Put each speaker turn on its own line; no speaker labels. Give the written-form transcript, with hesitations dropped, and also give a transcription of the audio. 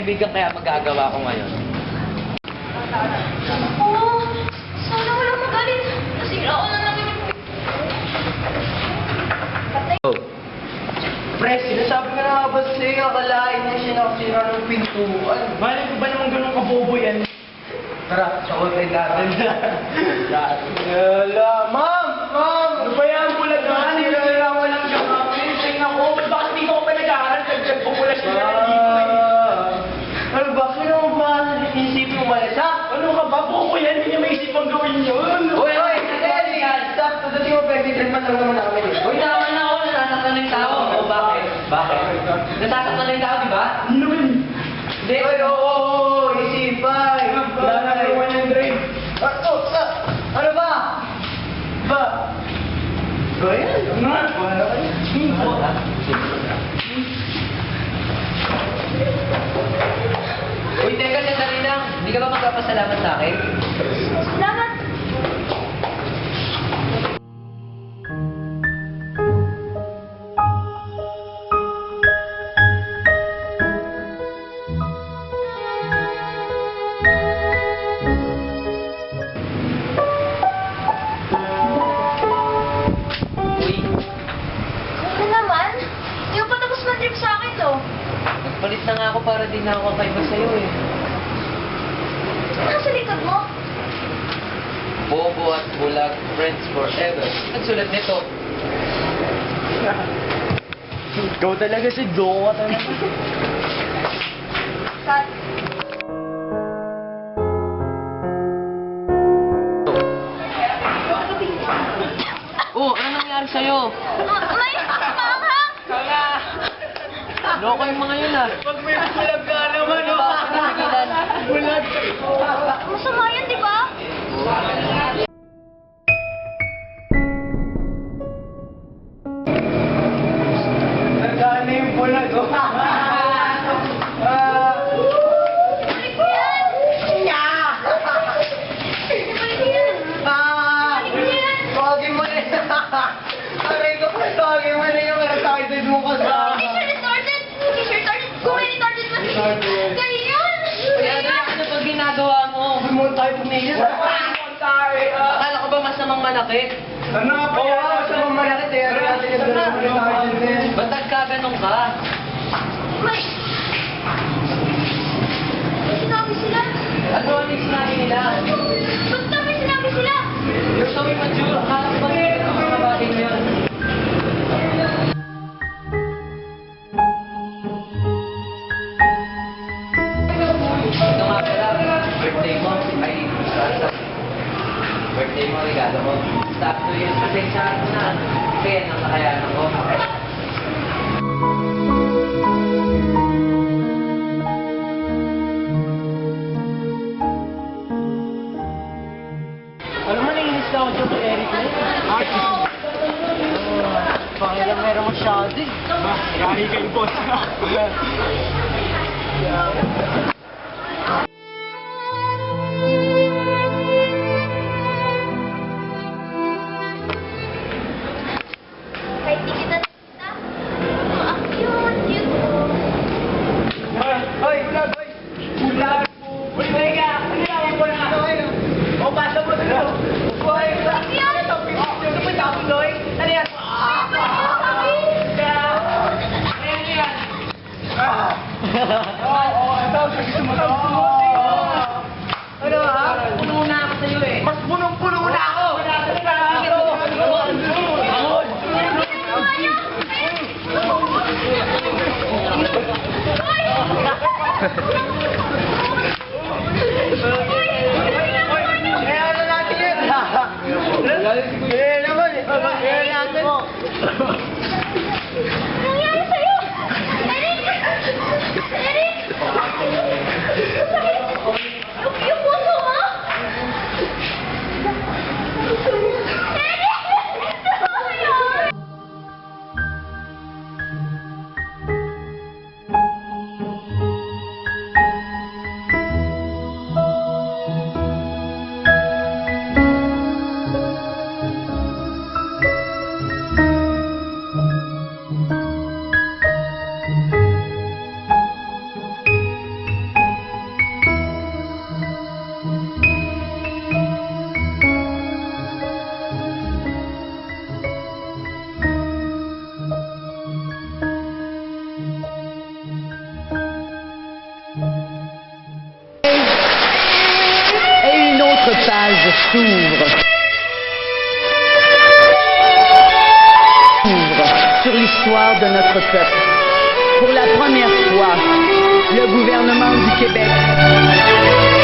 kaibigan kaya magagawa ko ngayon.
Oo, sana walang magalit. Nasira ko na lang yung...
Oh.
Pre, sinasabi ko na nga ba sa'yo, akalain mo siya nakasira ng pintuan. Mali ko ba naman ganun kabobo yan? Tara, sa hotel natin. Wala, ma'am! Ma'am! Ano ba yan? Bulag na nga, nilala ko lang siya, ma'am. Pinising ako. Bakit dito ko pa nag-aaral? Nagpapula siya na dito eh. Ano ba? Kaya mo ba isipin mo malas, ha? Ano ka ba? Buko yan, hindi niya maisip ang gawin yun.
Uy, sandali!
Stop! Pagdating mo, pwede din man lang naman namin eh.
Uy, naman na ako, nasasaktan ng tao. O, bakit? Bakit? Nasasaktan ng tao, di ba?
Ano ba yun?
Hindi.
Ay, oo, isipay. Wala na naman yung grade. Ano ba? Ba? Ba yan? Wala ka yan.
Uy, teka, sandali lang. Hindi ka ba magpapasalamat sa akin?
Salamat!
Uy,
Ano naman? Hindi ko pa tapos mag-trip sa akin, to.
nagpalit na nga ako para din na ako kakaiba sa'yo eh.
Ano sa likod mo?
Bobo at bulag, friends forever. Nagsulat nito.
Ikaw talaga si Doka talaga.
Kat.
Oh, ano nangyari sa'yo?
May maanghang!
Loko yung mga yun ah.
Pag may bulag ka naman,
Ano ba ako napigilan?
Bulag.
Masama yan, di ba?
Nagkano yung bulag, oh.
Balik ko yan! Balik ko yan! Balik ko yan!
Tawagin mo na yun. Aray ko, tawagin mo na yung sakit mo ka sa...
T-shirt retorted! T-shirt retorted! Kung may retorted mo,
Retorted.
kayo yun!
Kaya ano pag ginagawa mo?
Huwag tayo pumili.
Akala ko ba masamang manakit?
Ano nga pa yan? Sa mga malakit eh. Ano natin yung dalawa din.
Ba't nagkaganon ka?
May... May sinabi sila!
Ano ang sinabi nila?
Basta may sinabi sila!
You're so immature. Akala ko ba ang mga bagay mo yun? Ito nga pala, birthday mo. Ay, birthday mo, regalo mo. Sakto yun. Pasensyahan mo na. Kaya nang nakayanan ko.
Alam mo, naiinis na ako dyan kay Eric na yun. Pakilang meron masyado eh. Kaya kayo boss.
Kahit di kita nakita, ang cute!
Hoy, bulag, hoy! Bulag! Bulag ka! Ano yan? Wala ka kayo. O, pasa mo dito. Hoy, bulag! Ito, pipicture. Ito, tabuloy. Ano yan? Oo, ito. Gusto mo to?
Ano ha? Puno na ako sa'yo eh.
Mas punong-puno na ako! Kaya na natin yun! Kaya naman eh! Kaya natin!
Nangyari sa'yo? Eric! Eric! Sakit! Yung puso mo? Eric! Ano ba yun?
s'ouvre. Sur l'histoire de notre peuple. Pour la première fois, le gouvernement du Québec